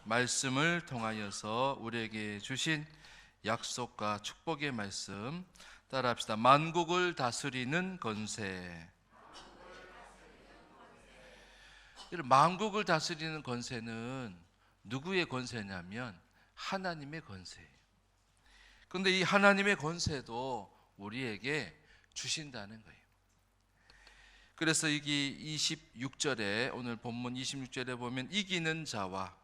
말씀을 통하여서 우리에게 주신 약속과 축복의 말씀 따라합시다. 만국을 다스리는 권세. 만국을 다스리는 권세는 누구의 권세냐면 하나님의 권세예요. 그런데 이 하나님의 권세도 우리에게 주신다는 거예요. 그래서 여기 26절에 오늘 본문 26절에 보면 이기는 자와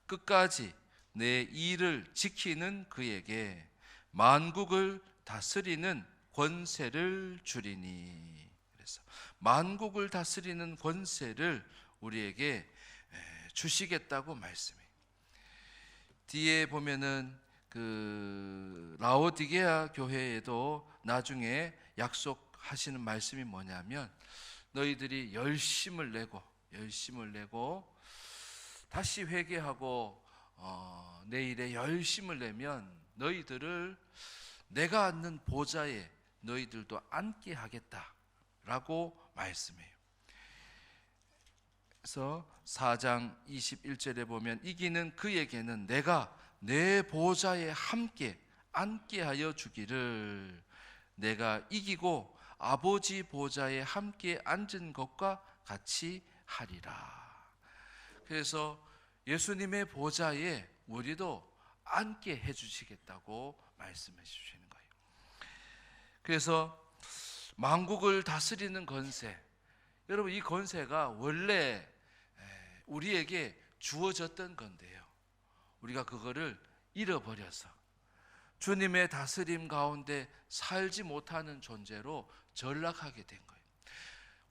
끝까지 내 일을 지키는 그에게 만국을 다스리는 권세를 주리니. 그래서 만국을 다스리는 권세를 우리에게 주시겠다고 말씀해요. 뒤에 보면은 그 라오디게아 교회에도 나중에 약속하시는 말씀이 뭐냐면 너희들이 열심을 내고 다시 회개하고 내 일에 열심을 내면 너희들을 내가 앉는 보좌에 너희들도 앉게 하겠다라고 말씀해요. 그래서 4장 21절에 보면 이기는 그에게는 내가 내 보좌에 함께 앉게 하여 주기를, 내가 이기고 아버지 보좌에 함께 앉은 것과 같이 하리라. 그래서 예수님의 보좌에 우리도 앉게 해주시겠다고 말씀해 주시는 거예요. 그래서 만국을 다스리는 권세, 여러분 이 권세가 원래 우리에게 주어졌던 건데요, 우리가 그거를 잃어버려서 주님의 다스림 가운데 살지 못하는 존재로 전락하게 된 거예요.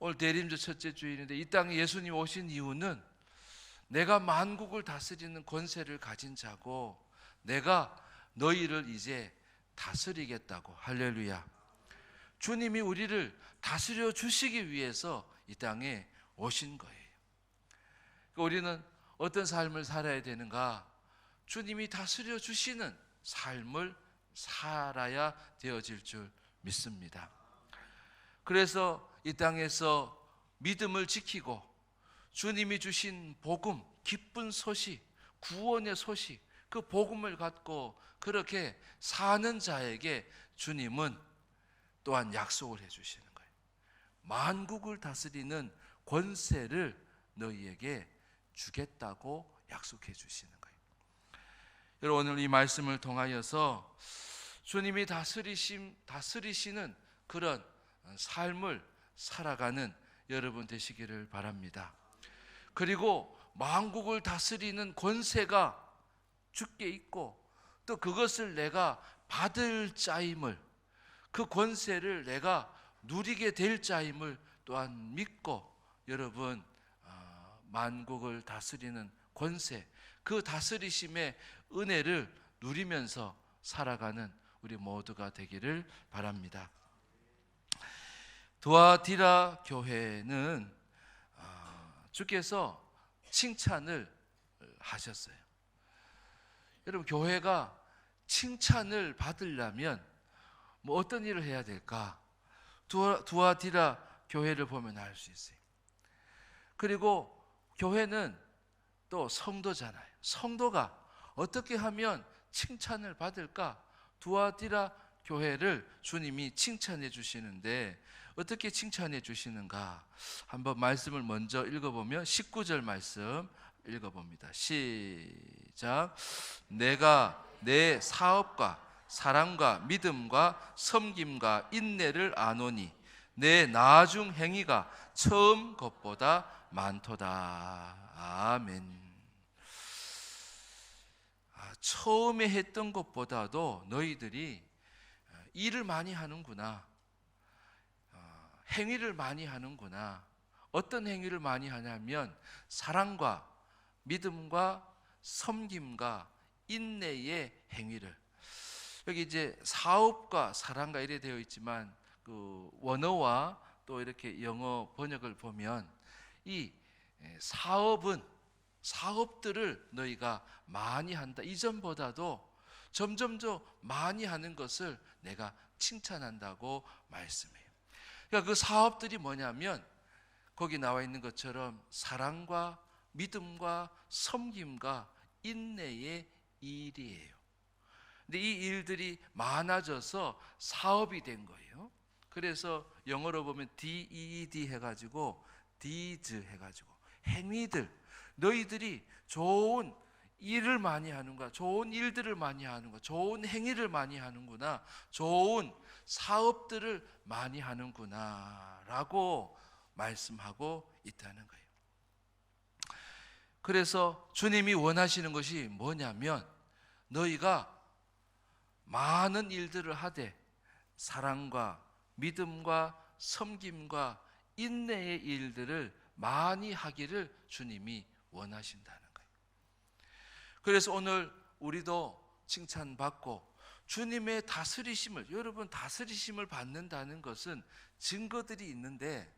오늘 대림절 첫째 주일인데 이 땅에 예수님 오신 이유는 내가 만국을 다스리는 권세를 가진 자고 내가 너희를 이제 다스리겠다고. 할렐루야. 주님이 우리를 다스려 주시기 위해서 이 땅에 오신 거예요. 우리는 어떤 삶을 살아야 되는가? 주님이 다스려 주시는 삶을 살아야 되어질 줄 믿습니다. 그래서 이 땅에서 믿음을 지키고 주님이 주신 복음, 기쁜 소식, 구원의 소식, 그 복음을 갖고 그렇게 사는 자에게 주님은 또한 약속을 해주시는 거예요. 만국을 다스리는 권세를 너희에게 주겠다고 약속해 주시는 거예요. 여러분 오늘 이 말씀을 통하여서 주님이 다스리시는 그런 삶을 살아가는 여러분 되시기를 바랍니다. 그리고 만국을 다스리는 권세가 주께 있고 또 그것을 내가 받을 자임을, 그 권세를 내가 누리게 될 자임을 또한 믿고 여러분 만국을 다스리는 권세, 그 다스리심의 은혜를 누리면서 살아가는 우리 모두가 되기를 바랍니다. 두아디라 교회는 주께서 칭찬을 하셨어요. 여러분 교회가 칭찬을 받으려면 뭐 어떤 일을 해야 될까? 두아디라 교회를 보면 알 수 있어요. 그리고 교회는 또 성도잖아요. 성도가 어떻게 하면 칭찬을 받을까? 두아디라 교회를 주님이 칭찬해 주시는데 어떻게 칭찬해 주시는가? 한번 말씀을 먼저 읽어보면 19절 말씀 읽어봅니다. 시작. 내가 내 사업과 사랑과 믿음과 섬김과 인내를 아노니 내 나중 행위가 처음 것보다 많도다. 아멘. 처음에 했던 것보다도 너희들이 일을 많이 하는구나, 행위를 많이 하는구나. 어떤 행위를 많이 하냐면 사랑과 믿음과 섬김과 인내의 행위를. 여기 이제 사업과 사랑과 이래 되어 있지만 그 원어와 또 이렇게 영어 번역을 보면 이 사업들을 너희가 많이 한다. 이전보다도 점점 더 많이 하는 것을 내가 칭찬한다고 말씀해요. 그러니까 그 사업들이 뭐냐면 거기 나와 있는 것처럼 사랑과 믿음과 섬김과 인내의 일이에요. 근데 이 일들이 많아져서 사업이 된 거예요. 그래서 영어로 보면 DEED 해가지고 deeds 해가지고 행위들, 너희들이 좋은 일을 많이 하는구나, 좋은 일들을 많이 하는구나, 좋은 행위를 많이 하는구나, 좋은 사업들을 많이 하는구나 라고 말씀하고 있다는 거예요. 그래서 주님이 원하시는 것이 뭐냐면 너희가 많은 일들을 하되 사랑과 믿음과 섬김과 인내의 일들을 많이 하기를 주님이 원하신다는 거예요. 그래서 오늘 우리도 칭찬받고 주님의 다스리심을, 여러분 다스리심을 받는다는 것은 증거들이 있는데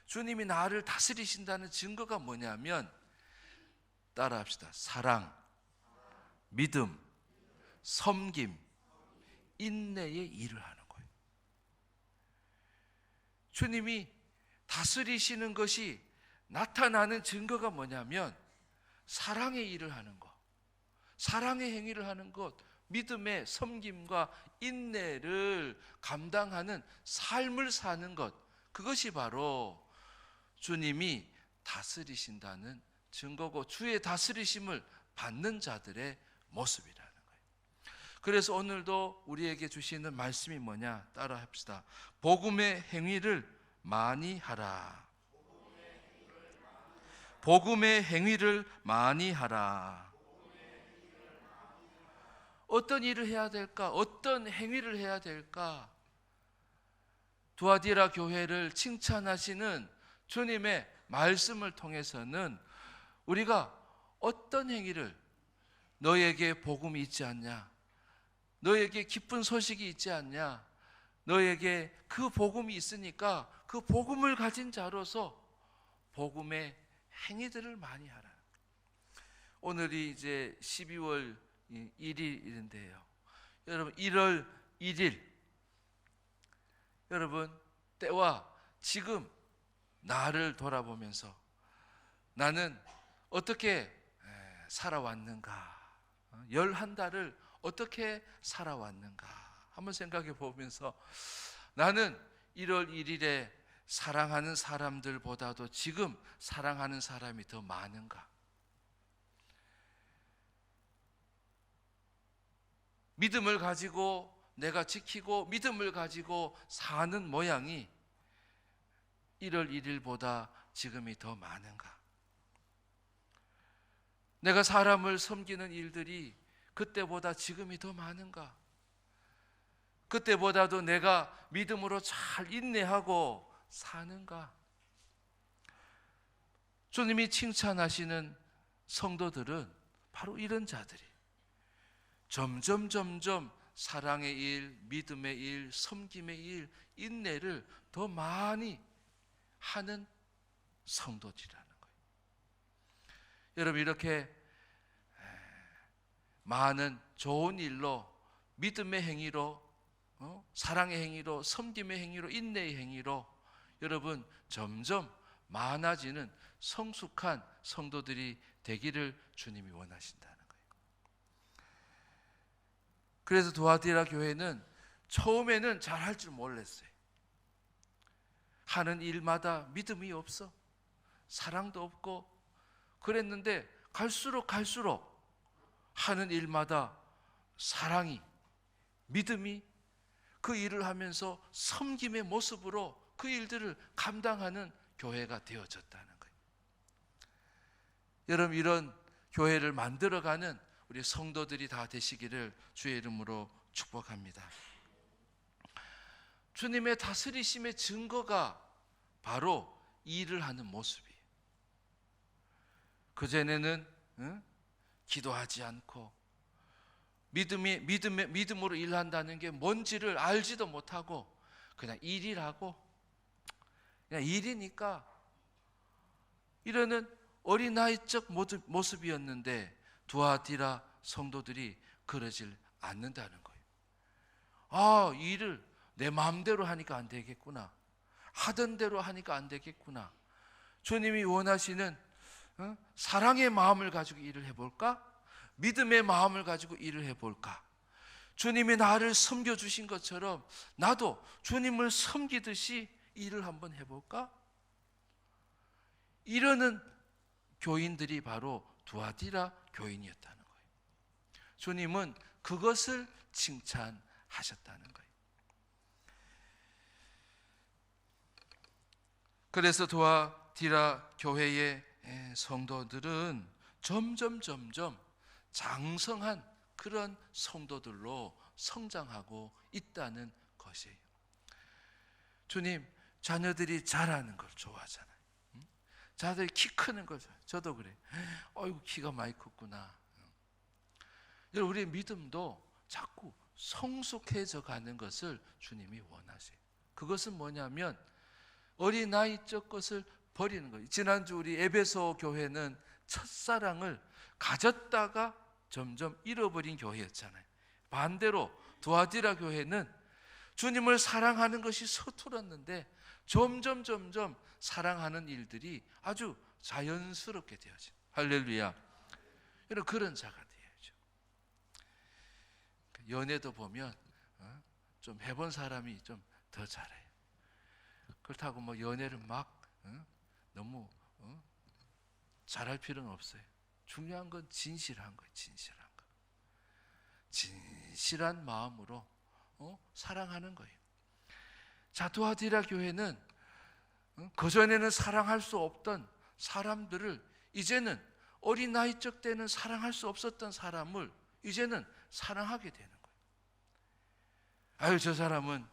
주님이 나를 다스리신다는 증거가 뭐냐면 따라합시다. 사랑, 믿음, 섬김, 인내의 일을 하는 거예요. 주님이 다스리시는 것이 나타나는 증거가 뭐냐면 사랑의 일을 하는 것, 사랑의 행위를 하는 것, 믿음의 섬김과 인내를 감당하는 삶을 사는 것, 그것이 바로 주님이 다스리신다는 증거고 주의 다스리심을 받는 자들의 모습이라는 거예요. 그래서 오늘도 우리에게 주시는 말씀이 뭐냐? 따라 합시다. 복음의 행위를 많이 하라. 복음의 행위를 많이 하라. 어떤 일을 해야 될까? 어떤 행위를 해야 될까? 두아디라 교회를 칭찬하시는 주님의 말씀을 통해서는 우리가 어떤 행위를, 너에게 복음이 있지 않냐? 너에게 기쁜 소식이 있지 않냐? 너에게 그 복음이 있으니까 그 복음을 가진 자로서 복음의 행위들을 많이 하라. 오늘이 이제 12월 1일인데요. 여러분 1월 1일, 여러분 때와 지금 나를 돌아보면서 나는 어떻게 살아왔는가, 11달을 어떻게 살아왔는가 한번 생각해 보면서 나는 1월 1일에 사랑하는 사람들보다도 지금 사랑하는 사람이 더 많은가? 믿음을 가지고 내가 지키고 믿음을 가지고 사는 모양이 1월 1일보다 지금이 더 많은가? 내가 사람을 섬기는 일들이 그때보다 지금이 더 많은가? 그때보다도 내가 믿음으로 잘 인내하고 사는가? 주님이 칭찬하시는 성도들은 바로 이런 자들이 점점 사랑의 일, 믿음의 일, 섬김의 일, 인내를 더 많이 하는 성도들이라는 거예요. 여러분 이렇게 많은 좋은 일로, 믿음의 행위로, 사랑의 행위로, 섬김의 행위로, 인내의 행위로 여러분 점점 많아지는 성숙한 성도들이 되기를 주님이 원하신다는 거예요. 그래서 두아디라 교회는 처음에는 잘할 줄 몰랐어요. 하는 일마다 믿음이 없어, 사랑도 없고 그랬는데 갈수록 하는 일마다 사랑이, 믿음이, 그 일을 하면서 섬김의 모습으로 그 일들을 감당하는 교회가 되어졌다는 거예요. 여러분 이런 교회를 만들어가는 우리 성도들이 다 되시기를 주의 이름으로 축복합니다. 주님의 다스리심의 증거가 바로 일을 하는 모습이에요. 그전에는 기도하지 않고 믿음으로 일한다는 게 뭔지를 알지도 못하고 그냥 일이라고, 그냥 일이니까 이러는 어린아이적 모습이었는데 두아디라 성도들이 그러질 않는다는 거예요. 아, 일을 내 마음대로 하니까 안 되겠구나, 하던 대로 하니까 안 되겠구나. 주님이 원하시는 사랑의 마음을 가지고 일을 해볼까? 믿음의 마음을 가지고 일을 해볼까? 주님이 나를 섬겨주신 것처럼 나도 주님을 섬기듯이 일을 한번 해볼까? 이러는 교인들이 바로 두아디라 교인이었다는 거예요. 주님은 그것을 칭찬하셨다는 거예요. 그래서 두아디라 교회의 성도들은 점점 장성한 그런 성도들로 성장하고 있다는 것이에요. 주님, 자녀들이 자라는 걸 좋아하잖아요. 자녀들이 키 크는 걸 좋아해요. 저도 그래요. 어이구, 키가 많이 컸구나. 여러분, 우리의 믿음도 자꾸 성숙해져 가는 것을 주님이 원하세요. 그것은 뭐냐면 어린아이적 것을 버리는 거예요. 지난주 우리 에베소 교회는 첫사랑을 가졌다가 점점 잃어버린 교회였잖아요. 반대로 두아디라 교회는 주님을 사랑하는 것이 서툴었는데 점점 사랑하는 일들이 아주 자연스럽게 되어져요. 할렐루야. 여러분, 그런 자가 되어야죠. 연애도 보면 좀 해본 사람이 좀 더 잘해요. 그렇다고 뭐 연애를 막 너무 잘할 필요는 없어요. 중요한 건 진실한 거예요. 진실한 마음으로 사랑하는 거예요. 자, 두아디라 교회는 그전에는 사랑할 수 없던 사람들을 이제는 어린아이적 때는 사랑할 수 없었던 사람을 이제는 사랑하게 되는 거예요. 아유, 저 사람은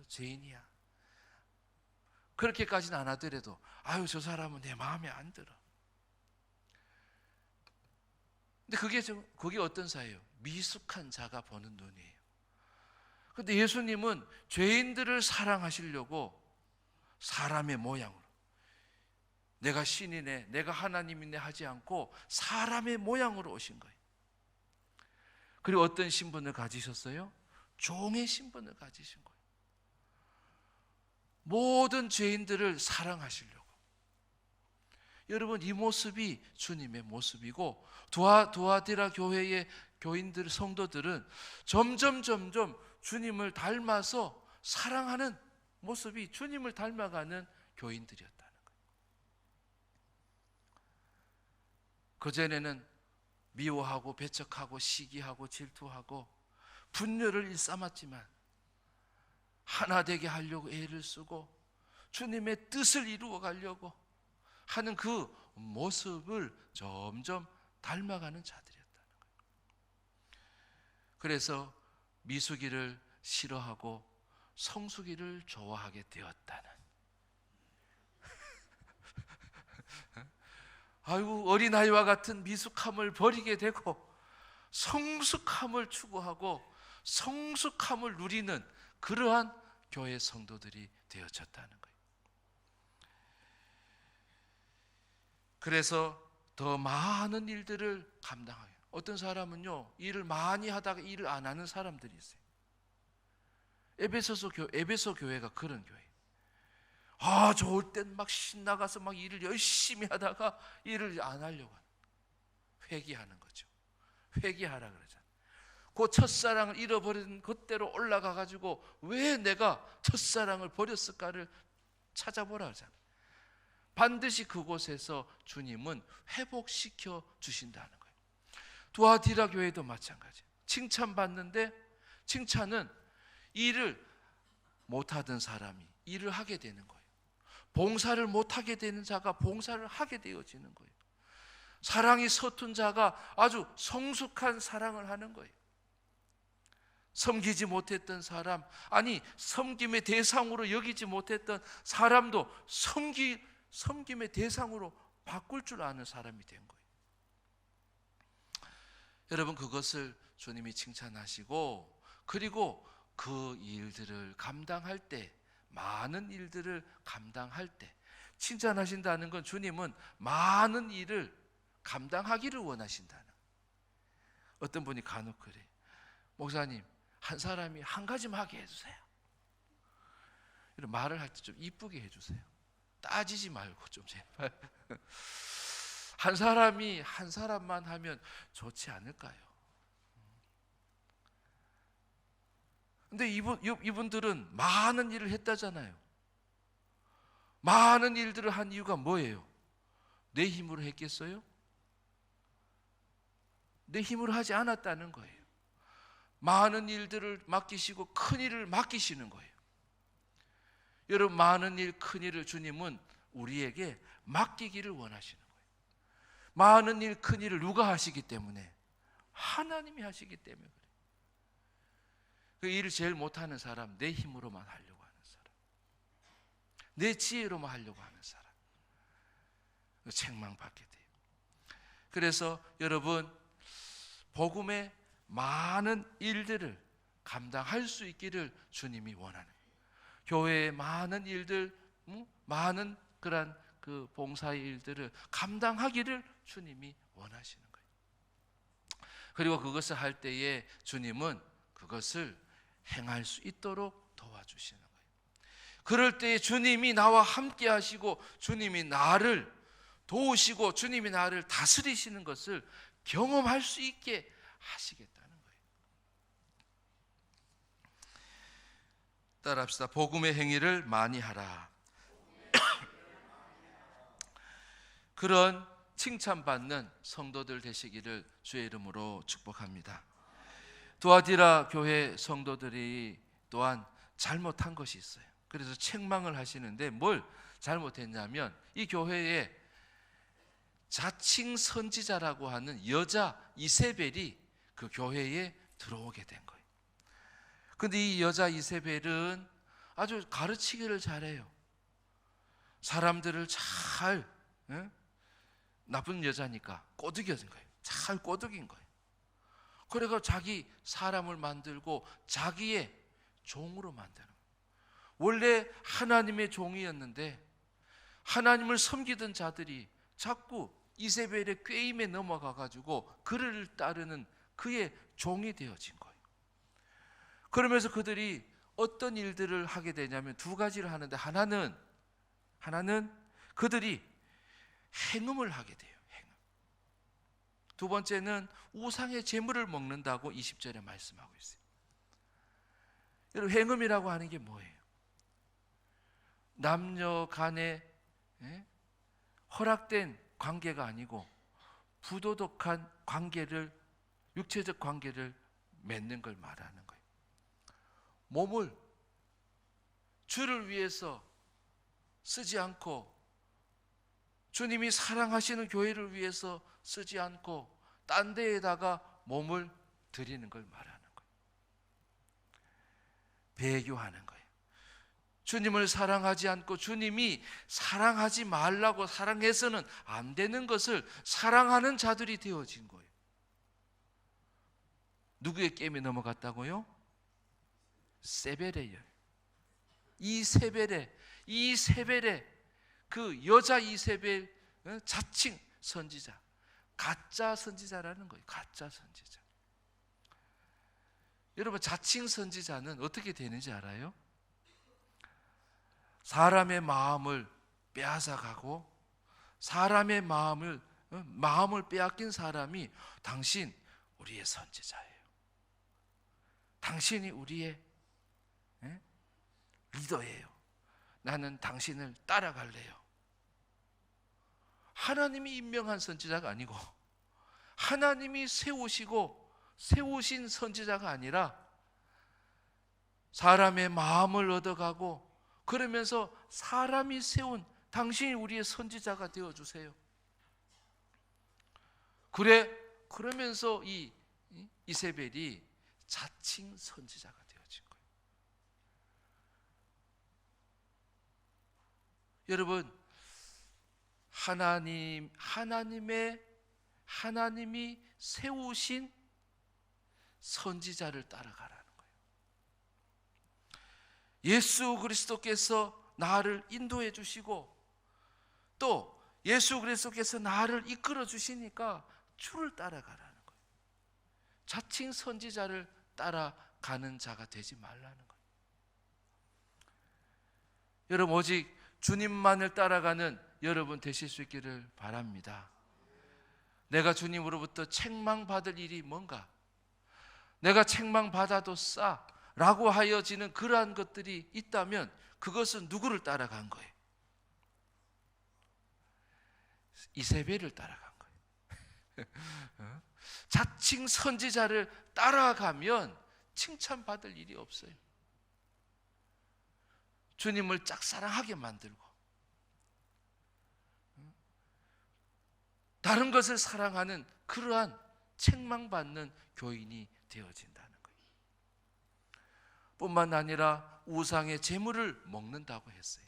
죄인이야. 그렇게까지는 안 하더라도 아유, 저 사람은 내 마음에 안 들어. 근데 그게 어떤 사예요? 미숙한 자가 보는 눈이에요. 근데 예수님은 죄인들을 사랑하시려고 사람의 모양으로, 내가 신이네, 내가 하나님이네 하지 않고 사람의 모양으로 오신 거예요. 그리고 어떤 신분을 가지셨어요? 종의 신분을 가지신 거예요. 모든 죄인들을 사랑하시려고. 여러분, 이 모습이 주님의 모습이고 두아디라 교회의 교인들, 성도들은 점점 주님을 닮아서 사랑하는 모습이 주님을 닮아가는 교인들이었다는 거예요. 그전에는 미워하고 배척하고 시기하고 질투하고 분열을 일삼았지만 하나 되게 하려고 애를 쓰고 주님의 뜻을 이루어 가려고 하는 그 모습을 점점 닮아가는 자들이었다는 거예요. 그래서 미숙이를 싫어하고 성숙이를 좋아하게 되었다는. 아이고, 어린아이와 같은 미숙함을 버리게 되고 성숙함을 추구하고 성숙함을 누리는 그러한 교회 성도들이 되어졌다는 거예요. 그래서 더 많은 일들을 감당해요. 어떤 사람은요, 일을 많이 하다가 일을 안 하는 사람들이 있어요. 에베소 교회가 그런 교회예요. 좋을 땐 막 신나가서 막 일을 열심히 하다가 일을 안 하려고 하는, 회개하는 거죠. 회개하라 그러잖아요. 그 첫사랑을 잃어버린 그때로 올라가 가지고 왜 내가 첫사랑을 버렸을까를 찾아보라 하잖아요. 반드시 그곳에서 주님은 회복시켜 주신다는 거예요. 두아디라 교회도 마찬가지예요. 칭찬받는데 칭찬은 일을 못하던 사람이 일을 하게 되는 거예요. 봉사를 못하게 되는 자가 봉사를 하게 되어지는 거예요. 사랑이 서툰 자가 아주 성숙한 사랑을 하는 거예요. 섬기지 못했던 사람, 아니 섬김의 대상으로 여기지 못했던 사람도 섬김의 대상으로 바꿀 줄 아는 사람이 된 거예요. 여러분, 그것을 주님이 칭찬하시고, 그리고 그 일들을 감당할 때, 많은 일들을 감당할 때 칭찬하신다는 건 주님은 많은 일을 감당하기를 원하신다는. 어떤 분이 간혹 그래, 목사님, 한 사람이 한 가지만 하게 해주세요. 이런 말을 할 때 좀 이쁘게 해주세요. 따지지 말고 좀 제발 한 사람이 한 사람만 하면 좋지 않을까요? 근데 이분들은 많은 일을 했다잖아요. 많은 일들을 한 이유가 뭐예요? 내 힘으로 했겠어요? 내 힘으로 하지 않았다는 거예요. 많은 일들을 맡기시고 큰 일을 맡기시는 거예요. 여러분, 많은 일, 큰 일을 주님은 우리에게 맡기기를 원하시는 거예요. 많은 일, 큰 일을 누가 하시기 때문에? 하나님이 하시기 때문에 그래요. 그 일을 제일 못하는 사람, 내 힘으로만 하려고 하는 사람, 내 지혜로만 하려고 하는 사람, 책망받게 돼요. 그래서 여러분, 복음의 많은 일들을 감당할 수 있기를 주님이 원하는 거예요. 교회의 많은 일들, 많은 그런 그 봉사의 일들을 감당하기를 주님이 원하시는 거예요. 그리고 그것을 할 때에 주님은 그것을 행할 수 있도록 도와주시는 거예요. 그럴 때에 주님이 나와 함께 하시고 주님이 나를 도우시고 주님이 나를 다스리시는 것을 경험할 수 있게 하시겠다는 거예요. 따라합시다. 복음의 행위를 많이 하라. 그런 칭찬받는 성도들 되시기를 주의 이름으로 축복합니다. 두아디라 교회 성도들이 또한 잘못한 것이 있어요. 그래서 책망을 하시는데 뭘 잘못했냐면 이 교회에 자칭 선지자라고 하는 여자 이세벨이 그 교회에 들어오게 된 거예요. 근데 이 여자 이세벨은 아주 가르치기를 잘해요. 사람들을 잘, 나쁜 여자니까 꼬드겨진 거예요. 잘 꼬드긴 거예요. 그래서 자기 사람을 만들고 자기의 종으로 만드는 거예요. 원래 하나님의 종이었는데 하나님을 섬기던 자들이 자꾸 이세벨의 꾀임에 넘어가 가지고 그를 따르는 그의 종이 되어진 거예요. 그러면서 그들이 어떤 일들을 하게 되냐면 두 가지를 하는데 하나는 그들이 행음을 하게 돼요. 행음. 두 번째는 우상의 제물을 먹는다고 20절에 말씀하고 있어요. 여러분, 행음이라고 하는 게 뭐예요? 남녀 간의 허락된 관계가 아니고 부도덕한 관계를, 육체적 관계를 맺는 걸 말하는 거예요. 몸을 주를 위해서 쓰지 않고 주님이 사랑하시는 교회를 위해서 쓰지 않고 딴 데에다가 몸을 드리는 걸 말하는 거예요. 배교하는 거예요. 주님을 사랑하지 않고 주님이 사랑하지 말라고 사랑해서는 안 되는 것을 사랑하는 자들이 되어진 거예요. 누구의 게임에 넘어갔다고요? 세벨이에요. 이세벨의 그 여자 이세벨, 자칭 선지자, 가짜 선지자라는 거예요. 가짜 선지자. 여러분, 자칭 선지자는 어떻게 되는지 알아요? 사람의 마음을 빼앗아가고 사람의 마음을 빼앗긴 사람이 당신 우리의 선지자예요. 당신이 우리의 리더예요. 나는 당신을 따라갈래요. 하나님이 임명한 선지자가 아니고 하나님이 세우신 선지자가 아니라 사람의 마음을 얻어가고 그러면서 사람이 세운 당신이 우리의 선지자가 되어주세요. 그러면서 이 이세벨이 자칭 선지자가 되어진 거예요. 여러분, 하나님이 세우신 선지자를 따라가라는 거예요. 예수 그리스도께서 나를 인도해 주시고 또 예수 그리스도께서 나를 이끌어 주시니까 주를 따라가라는 거예요. 자칭 선지자를 따라가는 자가 되지 말라는 거예요. 여러분, 오직 주님만을 따라가는 여러분 되실 수 있기를 바랍니다. 내가 주님으로부터 책망받을 일이 뭔가, 내가 책망받아도 싸라고 하여지는 그러한 것들이 있다면 그것은 누구를 따라간 거예요? 이세벨을 따라간 거예요. 자칭 선지자를 따라가면 칭찬받을 일이 없어요. 주님을 짝사랑하게 만들고 다른 것을 사랑하는 그러한 책망받는 교인이 되어진다는 거예요. 뿐만 아니라 우상의 재물을 먹는다고 했어요.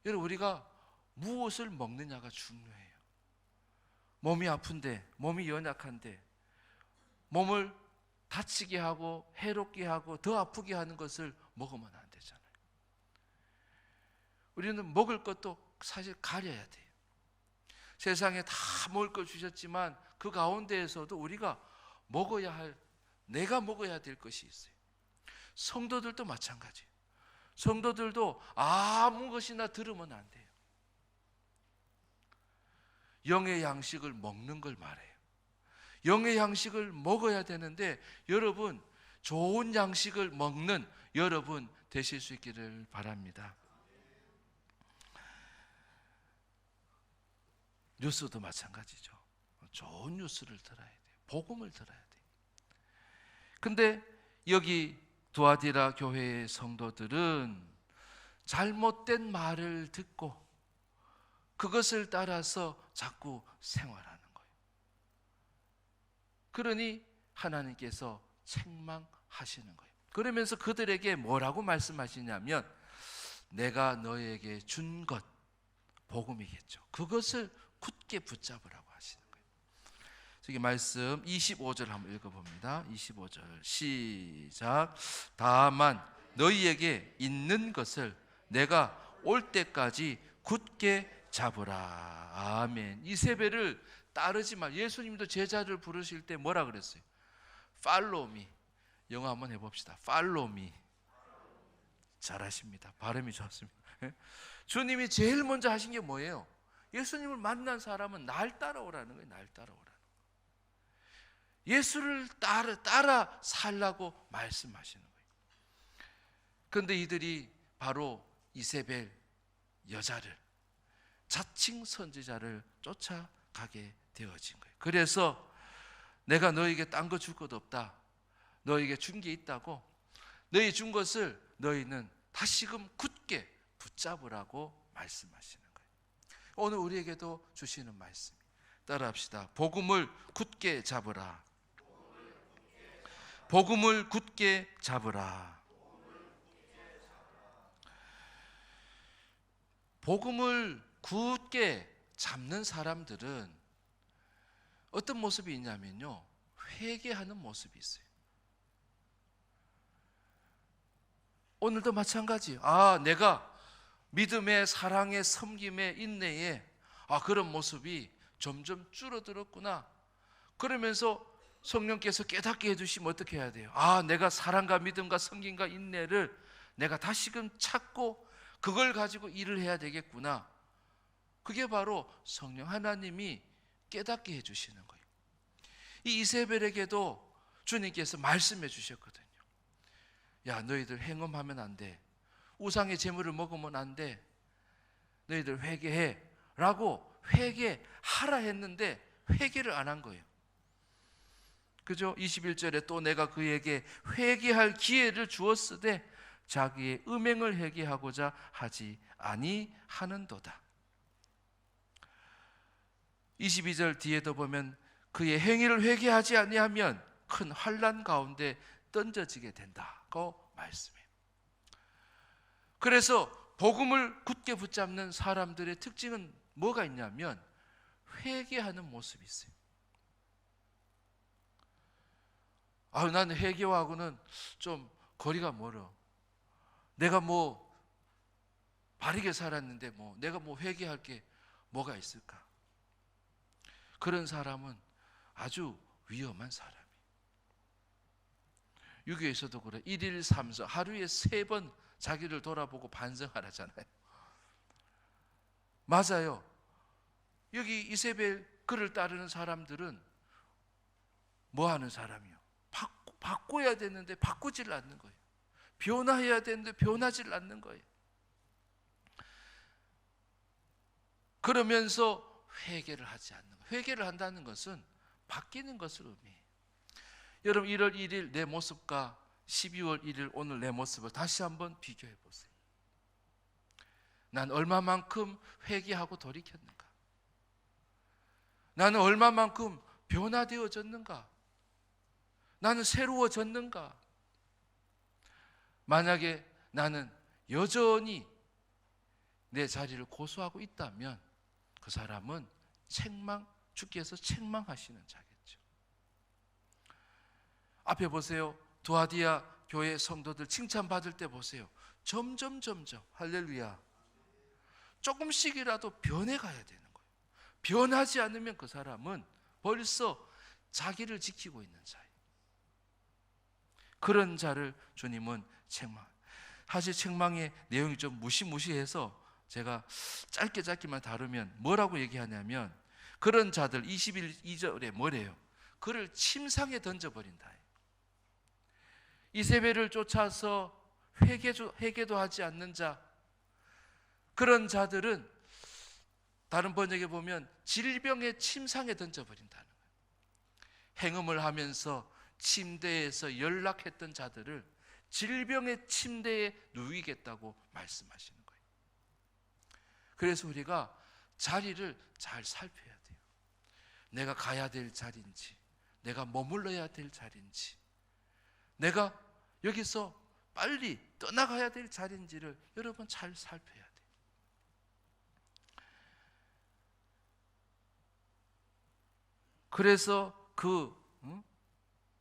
여러분, 우리가 무엇을 먹느냐가 중요해요. 몸이 아픈데, 몸이 연약한데 몸을 다치게 하고 해롭게 하고 더 아프게 하는 것을 먹으면 안 되잖아요. 우리는 먹을 것도 사실 가려야 돼요. 세상에 다 먹을 걸 주셨지만 그 가운데에서도 우리가 먹어야 할, 내가 먹어야 될 것이 있어요. 성도들도 마찬가지예요. 성도들도 아무 것이나 들으면 안 돼요. 영의 양식을 먹는 걸 말해요. 영의 양식을 먹어야 되는데 여러분, 좋은 양식을 먹는 여러분 되실 수 있기를 바랍니다. 뉴스도 마찬가지죠. 좋은 뉴스를 들어야 돼요. 복음을 들어야 돼요. 근데 여기 두아디라 교회의 성도들은 잘못된 말을 듣고 그것을 따라서 자꾸 생활하는 거예요. 그러니 하나님께서 책망하시는 거예요. 그러면서 그들에게 뭐라고 말씀하시냐면, 내가 너에게 준 것, 복음이겠죠. 그것을 굳게 붙잡으라고 하시는 거예요. 저기 말씀 25절 한번 읽어봅니다. 25절 시작. 다만 너희에게 있는 것을 내가 올 때까지 굳게 잡으라. 아멘. 이세벨을 따르지 말. 예수님도 제자를 부르실 때 뭐라 그랬어요? Follow me. 영어 한번 해봅시다. Follow me. 잘하십니다. 발음이 좋습니다. 주님이 제일 먼저 하신 게 뭐예요? 예수님을 만난 사람은 날 따라오라는 거예요. 날 따라오라는 거예요. 예수를 따라 살라고 말씀하시는 거예요. 그런데 이들이 바로 이세벨 여자를, 자칭 선지자를 쫓아가게 되어진 거예요. 그래서 내가 너에게 딴 거 줄 것 없다. 너에게 준 게 있다고. 너희 준 것을 너희는 다시금 굳게 붙잡으라고 말씀하시는 거예요. 오늘 우리에게도 주시는 말씀 따라합시다. 복음을 굳게 잡으라. 복음을 굳게 잡으라. 복음을 굳게 잡는 사람들은 어떤 모습이 있냐면요, 회개하는 모습이 있어요. 오늘도 마찬가지. 내가 믿음의, 사랑의, 섬김의, 인내의 그런 모습이 점점 줄어들었구나. 그러면서 성령께서 깨닫게 해주시면 어떻게 해야 돼요? 내가 사랑과 믿음과 섬김과 인내를 내가 다시금 찾고 그걸 가지고 일을 해야 되겠구나. 그게 바로 성령 하나님이 깨닫게 해주시는 거예요. 이 이세벨에게도 주님께서 말씀해 주셨거든요. 야, 너희들 행음하면 안 돼. 우상의 재물을 먹으면 안 돼. 너희들 회개해 라고 회개하라 했는데 회개를 안 한 거예요. 그죠? 21절에 또 내가 그에게 회개할 기회를 주었으되 자기의 음행을 회개하고자 하지 아니하는도다. 22절 뒤에도 보면 그의 행위를 회개하지 아니하면 큰 환난 가운데 던져지게 된다고 말씀해요. 그래서 복음을 굳게 붙잡는 사람들의 특징은 뭐가 있냐면 회개하는 모습이 있어요. 나는 회개하고는 좀 거리가 멀어. 내가 바르게 살았는데 내가 회개할 게 뭐가 있을까? 그런 사람은 아주 위험한 사람이에요. 유교에서도 그래. 1일 3서 하루에 3번 자기를 돌아보고 반성하라잖아요. 맞아요. 여기 이세벨 그를 따르는 사람들은 뭐 하는 사람이요? 바꿔야 되는데 바꾸질 않는 거예요. 변화해야 되는데 변하질 않는 거예요. 그러면서 회개를 하지 않는 거예요. 회개를 한다는 것은 바뀌는 것을 의미해요. 여러분 1월 1일 내 모습과 12월 1일 오늘 내 모습을 다시 한번 비교해 보세요. 난 얼마만큼 회개하고 돌이켰는가? 나는 얼마만큼 변화되어졌는가? 나는 새로워졌는가? 만약에 나는 여전히 내 자리를 고수하고 있다면 그 사람은 주께서 책망하시는 자겠죠. 앞에 보세요. 두아디아 교회 성도들 칭찬받을 때 보세요. 점점 할렐루야, 조금씩이라도 변해가야 되는 거예요. 변하지 않으면 그 사람은 벌써 자기를 지키고 있는 자예요. 그런 자를 주님은 책망. 사실 책망의 내용이 좀 무시무시해서 제가 짧게만 다루면 뭐라고 얘기하냐면, 그런 자들 22절에 뭐래요? 그를 침상에 던져버린다. 이세벨을 쫓아서 회개도 하지 않는 자, 그런 자들은 다른 번역에 보면 질병의 침상에 던져버린다는 거예요. 행음을 하면서 침대에서 연락했던 자들을 질병의 침대에 누이겠다고 말씀하시는 거예요. 그래서 우리가 자리를 잘 살펴야 돼요. 내가 가야 될 자리인지, 내가 머물러야 될 자리인지, 내가 여기서 빨리 떠나가야 될 자리인지를 여러분 잘 살펴야 돼요. 그래서 그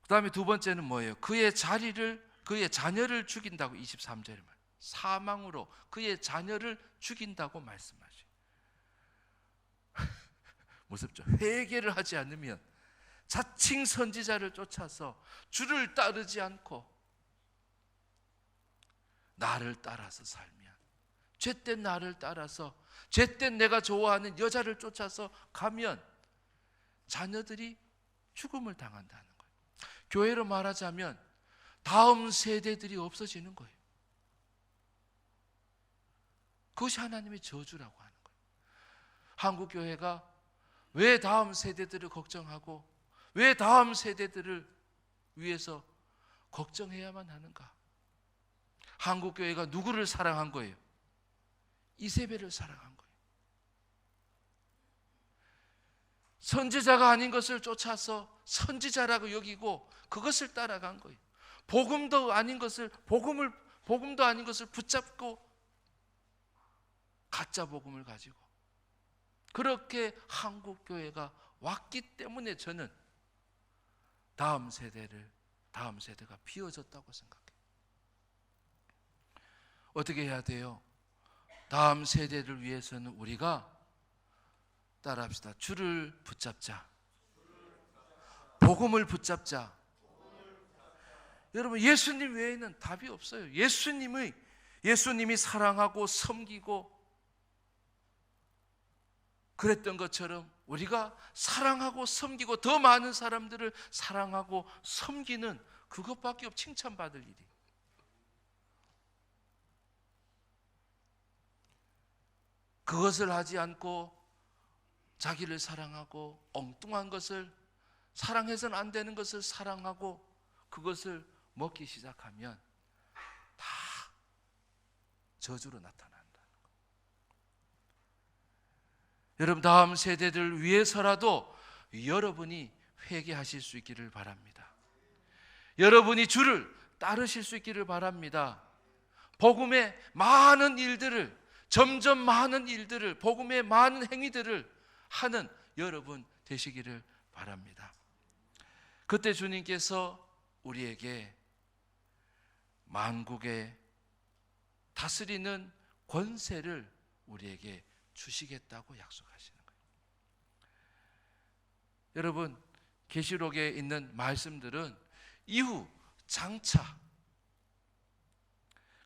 다음에 두 번째는 뭐예요? 그의 자녀를 죽인다고 23절에 말. 사망으로 그의 자녀를 죽인다고 말씀하셔요. 무섭죠? 회개를 하지 않으면, 자칭 선지자를 쫓아서 주를 따르지 않고 나를 따라서 살면, 죄된 나를 따라서 죄된 내가 좋아하는 여자를 쫓아서 가면 자녀들이 죽음을 당한다는 거예요. 교회로 말하자면 다음 세대들이 없어지는 거예요. 그것이 하나님의 저주라고 하는 거예요. 한국 교회가 왜 다음 세대들을 걱정하고 왜 다음 세대들을 위해서 걱정해야만 하는가? 한국 교회가 누구를 사랑한 거예요? 이세벨을 사랑한 거예요. 선지자가 아닌 것을 쫓아서 선지자라고 여기고 그것을 따라간 거예요. 복음도 아닌 것을 붙잡고 가짜 복음을 가지고 그렇게 한국 교회가 왔기 때문에 저는 다음 세대가 비워졌다고 생각해요. 어떻게 해야 돼요? 다음 세대를 위해서는 우리가 따라합시다. 주를 붙잡자. 복음을 붙잡자. 여러분, 예수님 외에는 답이 없어요. 예수님이 사랑하고 섬기고 그랬던 것처럼 우리가 사랑하고 섬기고 더 많은 사람들을 사랑하고 섬기는 그것밖에 없, 칭찬받을 일이. 그것을 하지 않고 자기를 사랑하고 엉뚱한 것을, 사랑해서는 안 되는 것을 사랑하고 그것을 먹기 시작하면 다 저주로 나타난다는 거예요. 여러분, 다음 세대들 위해서라도 여러분이 회개하실 수 있기를 바랍니다. 여러분이 주를 따르실 수 있기를 바랍니다. 복음의 많은 일들을, 점점 많은 일들을, 복음의 많은 행위들을 하는 여러분 되시기를 바랍니다. 그때 주님께서 우리에게 만국에 다스리는 권세를 우리에게 주시겠다고 약속하시는 거예요. 여러분, 계시록에 있는 말씀들은 이후 장차,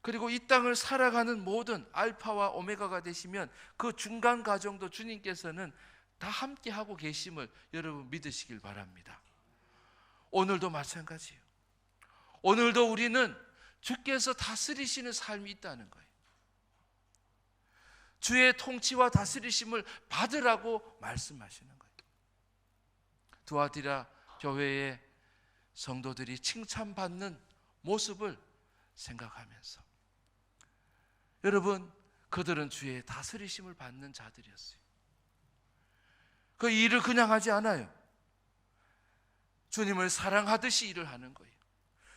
그리고 이 땅을 살아가는 모든 알파와 오메가가 되시면 그 중간 과정도 주님께서는 다 함께 하고 계심을 여러분 믿으시길 바랍니다. 오늘도 마찬가지예요. 오늘도 우리는 주께서 다스리시는 삶이 있다는 거예요. 주의 통치와 다스리심을 받으라고 말씀하시는 거예요. 두아디라 교회의 성도들이 칭찬받는 모습을 생각하면서, 여러분, 그들은 주의 다스리심을 받는 자들이었어요. 그 일을 그냥 하지 않아요. 주님을 사랑하듯이 일을 하는 거예요.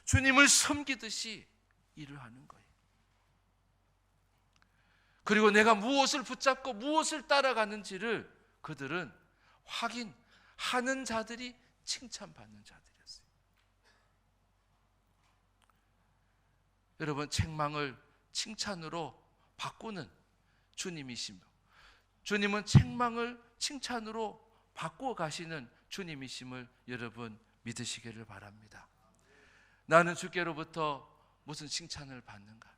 주님을 섬기듯이 일을 하는 거예요. 그리고 내가 무엇을 붙잡고 무엇을 따라가는지를 그들은 확인하는 자들이 칭찬받는 자들이었어요. 여러분, 책망을 칭찬으로 바꾸는 주님이시며, 주님은 책망을 칭찬으로 바꾸어 가시는 주님이심을 여러분 믿으시기를 바랍니다. 나는 주께로부터 무슨 칭찬을 받는가?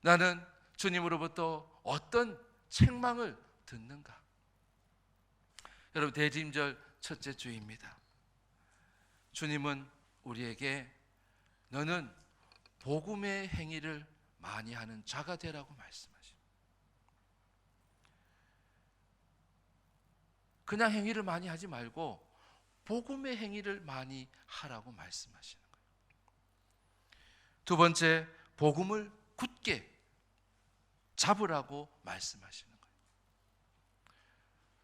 나는 주님으로부터 어떤 책망을 듣는가? 여러분, 대림절 첫째 주입니다. 주님은 우리에게 너는 복음의 행위를 많이 하는 자가 되라고 말씀하십니다. 그냥 행위를 많이 하지 말고 복음의 행위를 많이 하라고 말씀하시는 거예요. 두 번째, 복음을 굳게 잡으라고 말씀하시는 거예요.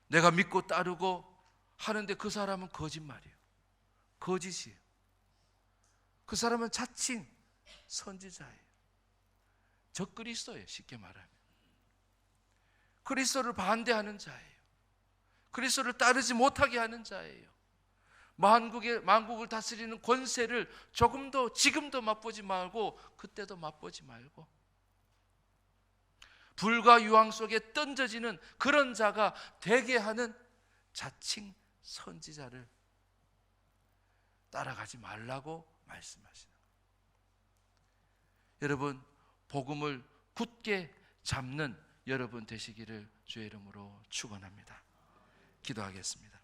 내가 믿고 따르고 하는데 그 사람은 거짓말이에요. 거짓이에요. 그 사람은 자칭 선지자예요. 적그리스도예요. 쉽게 말하면 그리스도를 반대하는 자예요. 그리스도를 따르지 못하게 하는 자예요. 만국을 다스리는 권세를 조금도 지금도 맛보지 말고 그때도 맛보지 말고 불과 유황 속에 던져지는 그런 자가 되게 하는 자칭 선지자를 따라가지 말라고 말씀하시는 거예요. 여러분, 복음을 굳게 잡는 여러분 되시기를 주의 이름으로 축원합니다. 기도하겠습니다.